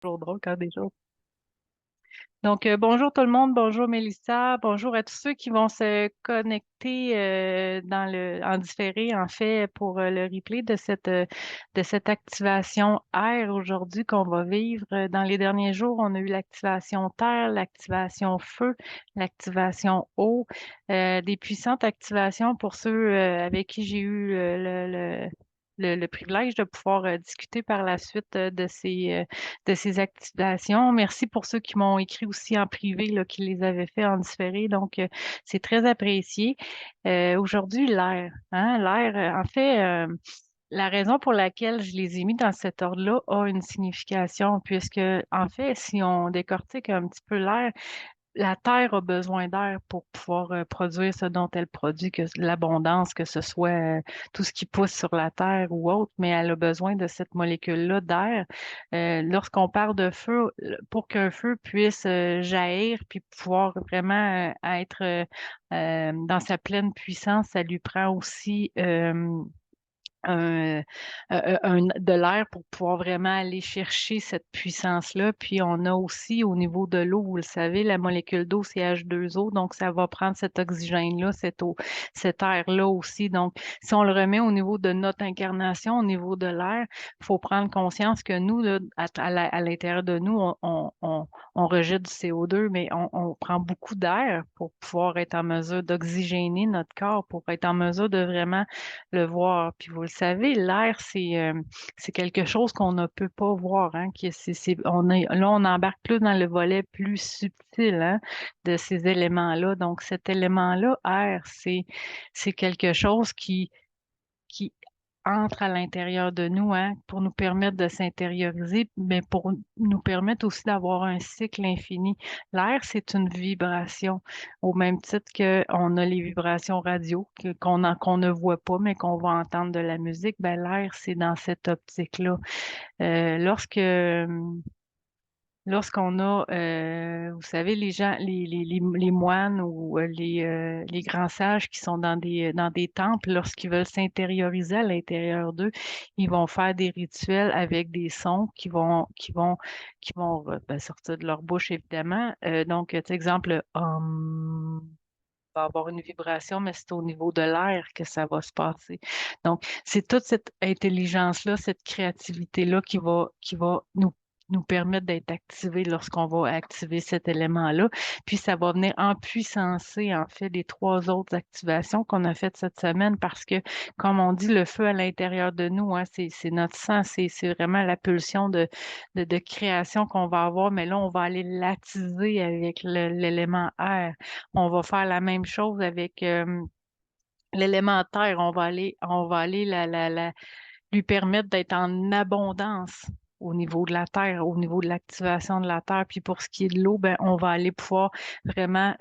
Toujours drôle quand des choses. Donc, bonjour tout le monde, bonjour Mélissa, bonjour à tous ceux qui vont se connecter en différé, en fait, pour le replay de cette activation air aujourd'hui qu'on va vivre. Dans les derniers jours, on a eu l'activation terre, l'activation feu, l'activation eau, des puissantes activations pour ceux avec qui j'ai eu le privilège de pouvoir discuter par la suite de ces activations. Merci pour ceux qui m'ont écrit aussi en privé, là, qui les avaient fait en différé. Donc, c'est très apprécié. Aujourd'hui, l'air. Hein, l'air, en fait, la raison pour laquelle je les ai mis dans cet ordre-là a une signification, puisque, en fait, si on décortique un petit peu l'air, la Terre a besoin d'air pour pouvoir produire ce dont elle produit, que l'abondance, que ce soit tout ce qui pousse sur la Terre ou autre, mais elle a besoin de cette molécule-là d'air. Lorsqu'on parle de feu, pour qu'un feu puisse jaillir puis pouvoir vraiment être dans sa pleine puissance, ça lui prend aussi un, de l'air pour pouvoir vraiment aller chercher cette puissance-là. Puis on a aussi au niveau de l'eau, vous le savez, la molécule d'eau, c'est H2O, donc ça va prendre cet oxygène-là, cette eau, cet air-là aussi. Donc, si on le remet au niveau de notre incarnation, au niveau de l'air, il faut prendre conscience que nous, là, à l'intérieur de nous, on rejette du CO2, mais on prend beaucoup d'air pour pouvoir être en mesure d'oxygéner notre corps, pour être en mesure de vraiment le voir. Puis vous le savez, l'air, c'est quelque chose qu'on ne peut pas voir. Hein, là, on embarque plus dans le volet plus subtil hein, de ces éléments-là. Donc, cet élément-là, air, c'est quelque chose qui entre à l'intérieur de nous hein, pour nous permettre de s'intérioriser, mais pour nous permettre aussi d'avoir un cycle infini. L'air, c'est une vibration, au même titre qu'on a les vibrations radio, qu'on ne voit pas, mais qu'on va entendre de la musique. Ben, l'air, c'est dans cette optique-là. Lorsqu'on a, vous savez, les gens, les moines ou les grands sages qui sont dans des temples, lorsqu'ils veulent s'intérioriser à l'intérieur d'eux, ils vont faire des rituels avec des sons qui vont ben, sortir de leur bouche, évidemment. Donc, tu sais, exemple, va avoir une vibration, mais c'est au niveau de l'air que ça va se passer. Donc, c'est toute cette intelligence-là, cette créativité-là qui va nous permettre d'être activés lorsqu'on va activer cet élément-là. Puis, ça va venir empuissancer, en fait, les trois autres activations qu'on a faites cette semaine parce que, comme on dit, le feu à l'intérieur de nous, hein, c'est notre sang, c'est vraiment la pulsion de création qu'on va avoir, mais là, on va aller l'attiser avec l'élément air. On va faire la même chose avec l'élémentaire. On va aller lui permettre d'être en abondance au niveau de la terre, au niveau de l'activation de la terre. Puis pour ce qui est de l'eau, ben, on va aller pouvoir vraiment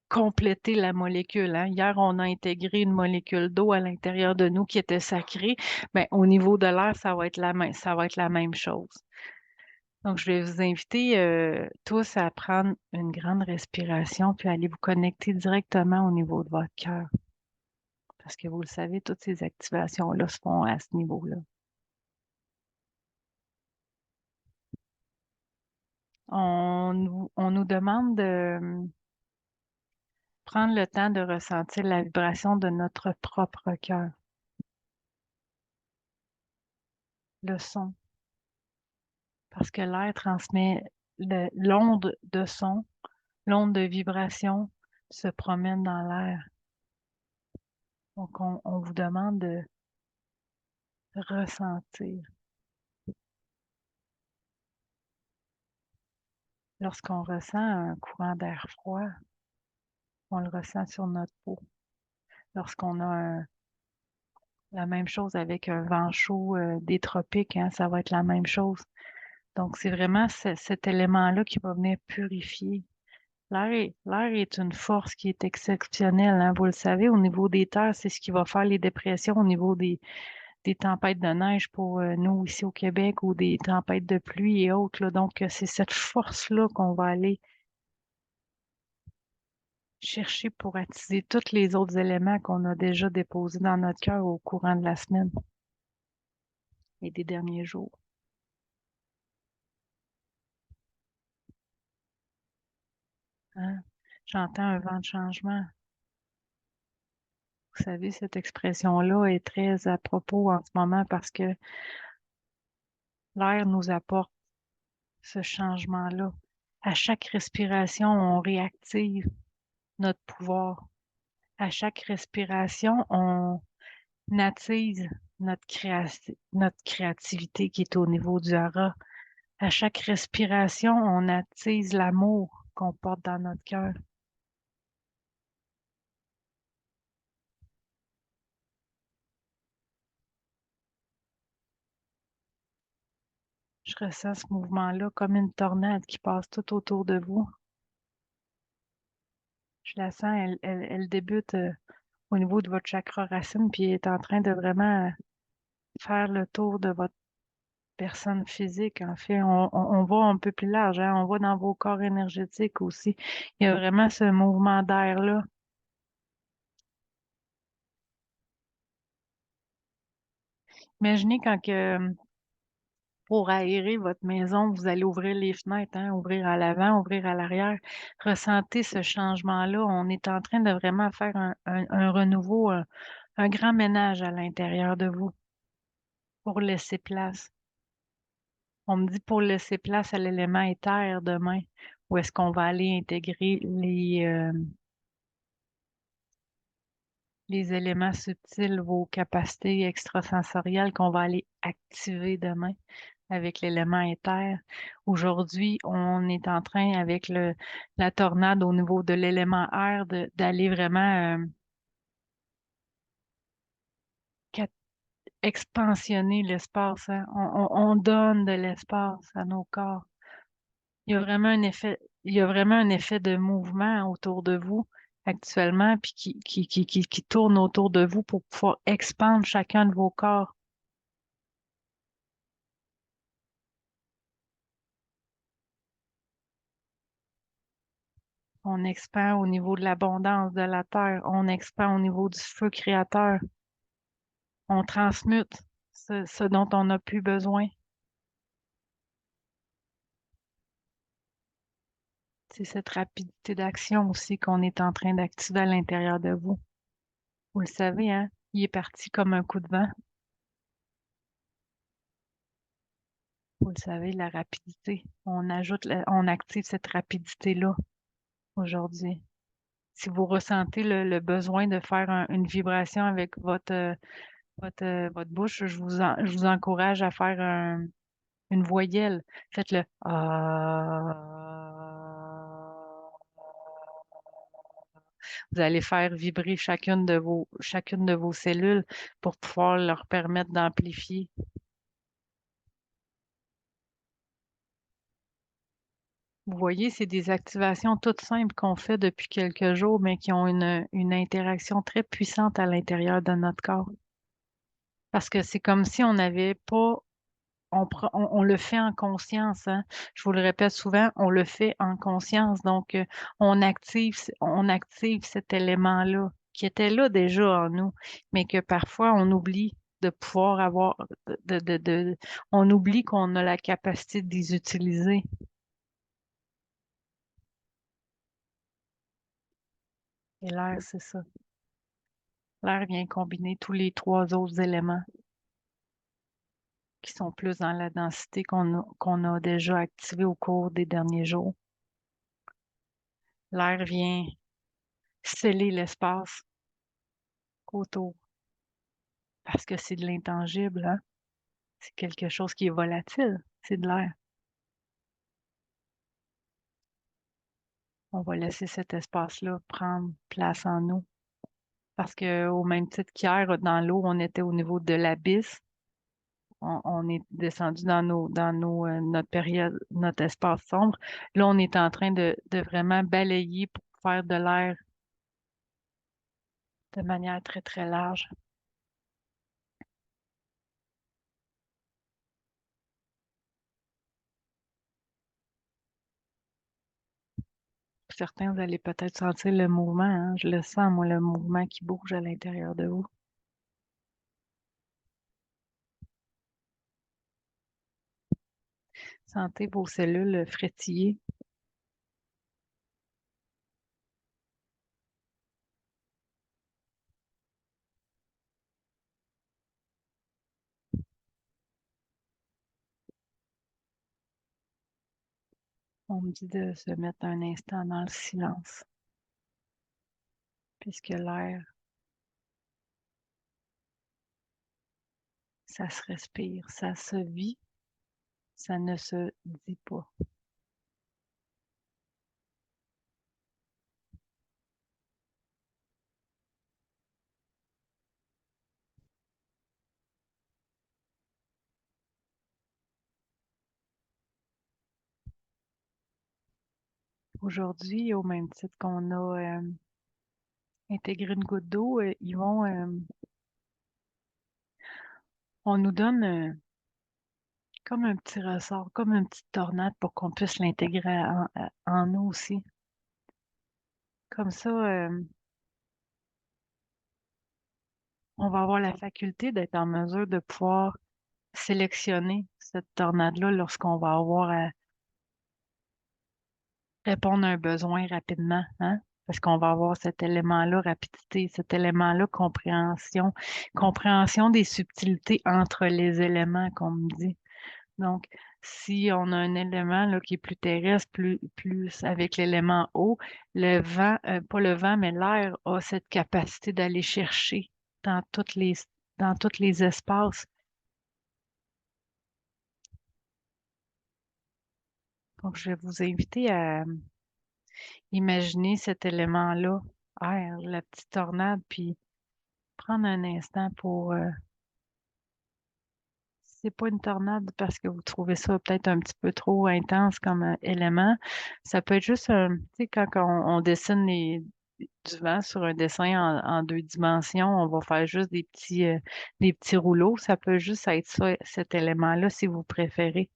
compléter la molécule. Hein. Hier, on a intégré une molécule d'eau à l'intérieur de nous qui était sacrée. Ben, au niveau de l'air, ça va être la même chose. Donc, je vais vous inviter tous à prendre une grande respiration, puis à aller vous connecter directement au niveau de votre cœur. Parce que vous le savez, toutes ces activations-là se font à ce niveau-là. On nous demande de prendre le temps de ressentir la vibration de notre propre cœur, le son, parce que l'air transmet l'onde de son, l'onde de vibration se promène dans l'air. Donc, on vous demande de ressentir. Lorsqu'on ressent un courant d'air froid, on le ressent sur notre peau. Lorsqu'on a la même chose avec un vent chaud des tropiques, hein, ça va être la même chose. Donc, c'est vraiment cet élément-là qui va venir purifier. L'air est une force qui est exceptionnelle, hein, vous le savez, au niveau des terres, c'est ce qui va faire les dépressions au niveau des tempêtes de neige pour nous ici au Québec ou des tempêtes de pluie et autres. Là. Donc, c'est cette force-là qu'on va aller chercher pour attiser tous les autres éléments qu'on a déjà déposés dans notre cœur au courant de la semaine et des derniers jours. Hein? J'entends un vent de changement. Vous savez, cette expression-là est très à propos en ce moment parce que l'air nous apporte ce changement-là. À chaque respiration, on réactive notre pouvoir. À chaque respiration, on attise notre créativité qui est au niveau du hara. À chaque respiration, on attise l'amour qu'on porte dans notre cœur. Je ressens ce mouvement-là comme une tornade qui passe tout autour de vous. Je la sens, elle débute au niveau de votre chakra racine, puis elle est en train de vraiment faire le tour de votre personne physique. En fait, on va un peu plus large, hein? On va dans vos corps énergétiques aussi. Il y a vraiment ce mouvement d'air-là. Imaginez quand que pour aérer votre maison, vous allez ouvrir les fenêtres, hein, ouvrir à l'avant, ouvrir à l'arrière. Ressentez ce changement-là. On est en train de vraiment faire un renouveau, un grand ménage à l'intérieur de vous pour laisser place. On me dit pour laisser place à l'élément éther demain, où est-ce qu'on va aller intégrer les éléments subtils, vos capacités extrasensorielles qu'on va aller activer demain avec l'élément éther. Aujourd'hui, on est en train, avec la tornade au niveau de l'élément air, d'aller vraiment cap- expansionner l'espace, hein. On donne de l'espace à nos corps. Il y a vraiment un effet, il y a vraiment un effet de mouvement autour de vous actuellement, puis qui tourne autour de vous pour pouvoir expandre chacun de vos corps. On expand au niveau de l'abondance de la terre. On expand au niveau du feu créateur. On transmute ce dont on n'a plus besoin. C'est cette rapidité d'action aussi qu'on est en train d'activer à l'intérieur de vous. Vous le savez, hein? Il est parti comme un coup de vent. Vous le savez, la rapidité. On active cette rapidité-là aujourd'hui. Si vous ressentez le besoin de faire une vibration avec votre bouche, je vous encourage à faire une voyelle. Faites-le. Ah. Vous allez faire vibrer chacune de vos cellules pour pouvoir leur permettre d'amplifier. Vous voyez, c'est des activations toutes simples qu'on fait depuis quelques jours, mais qui ont une interaction très puissante à l'intérieur de notre corps. Parce que c'est comme si on n'avait pas, on le fait en conscience, hein. Je vous le répète souvent, on le fait en conscience. Donc, on active cet élément-là qui était là déjà en nous, mais que parfois on oublie de pouvoir avoir, on oublie qu'on a la capacité de les utiliser. Et l'air, c'est ça. L'air vient combiner tous les trois autres éléments qui sont plus dans la densité qu'on a déjà activée au cours des derniers jours. L'air vient sceller l'espace autour parce que c'est de l'intangible, hein? C'est quelque chose qui est volatile, c'est de l'air. On va laisser cet espace-là prendre place en nous parce que au même titre qu'hier, dans l'eau, on était au niveau de l'abysse. On est descendu notre période, notre espace sombre. Là, on est en train de vraiment balayer pour faire de l'air de manière très, très large. Pour certains, vous allez peut-être sentir le mouvement, hein. Je le sens, moi, le mouvement qui bouge à l'intérieur de vous. Sentez vos cellules frétiller. On me dit de se mettre un instant dans le silence, puisque l'air, ça se respire, ça se vit, ça ne se dit pas. Aujourd'hui, au même titre qu'on a intégré une goutte d'eau, on nous donne comme un petit ressort, comme une petite tornade pour qu'on puisse l'intégrer en nous aussi. Comme ça, on va avoir la faculté d'être en mesure de pouvoir sélectionner cette tornade-là lorsqu'on va avoir à répondre à un besoin rapidement, hein? Parce qu'on va avoir cet élément-là, rapidité, cet élément-là, compréhension, compréhension des subtilités entre les éléments, comme on me dit. Donc, si on a un élément là, qui est plus terrestre, plus avec l'élément eau, le vent, pas le vent, mais l'air a cette capacité d'aller chercher dans dans tous les espaces. Donc, je vais vous inviter à imaginer cet élément-là, air, la petite tornade, puis prendre un instant pour, si c'est pas une tornade parce que vous trouvez ça peut-être un petit peu trop intense comme élément, ça peut être juste, tu sais, quand on dessine du vent sur un dessin en deux dimensions, on va faire juste des petits rouleaux. Ça peut juste être ça, cet élément-là, si vous préférez.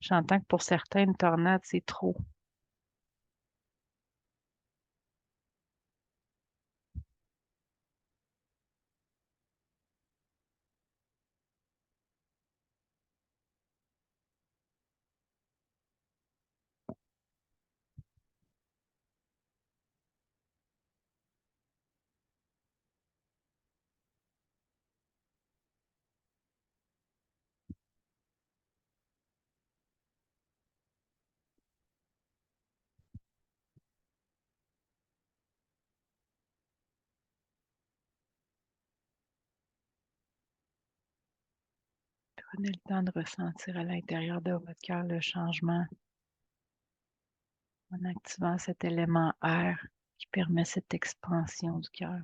J'entends que pour certains, une tornade, c'est trop. Prenez le temps de ressentir à l'intérieur de votre cœur le changement en activant cet élément air qui permet cette expansion du cœur,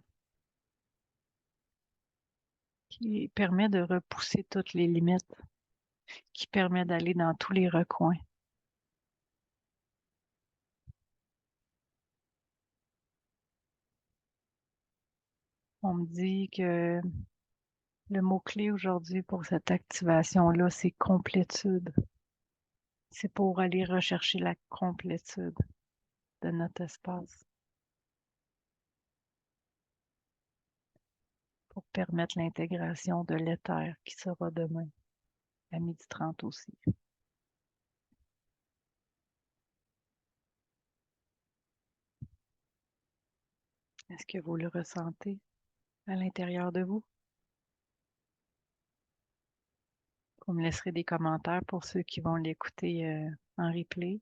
qui permet de repousser toutes les limites, qui permet d'aller dans tous les recoins. On me dit que le mot-clé aujourd'hui pour cette activation-là, c'est complétude. C'est pour aller rechercher la complétude de notre espace, pour permettre l'intégration de l'éther qui sera demain à 12h30 aussi. Est-ce que vous le ressentez à l'intérieur de vous? Vous me laisserez des commentaires pour ceux qui vont l'écouter en replay.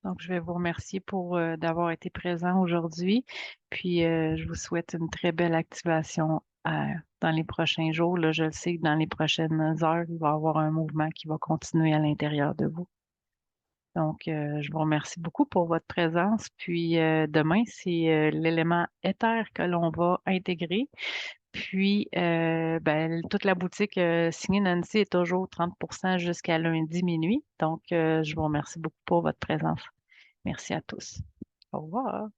Donc, je vais vous remercier pour d'avoir été présent aujourd'hui. Puis, je vous souhaite une très belle activation dans les prochains jours. Là, je le sais que dans les prochaines heures, il va y avoir un mouvement qui va continuer à l'intérieur de vous. Donc, je vous remercie beaucoup pour votre présence. Puis, demain, c'est l'élément éther que l'on va intégrer. Puis, ben, toute la boutique signée Nancy est toujours 30% jusqu'à lundi minuit. Donc, je vous remercie beaucoup pour votre présence. Merci à tous. Au revoir.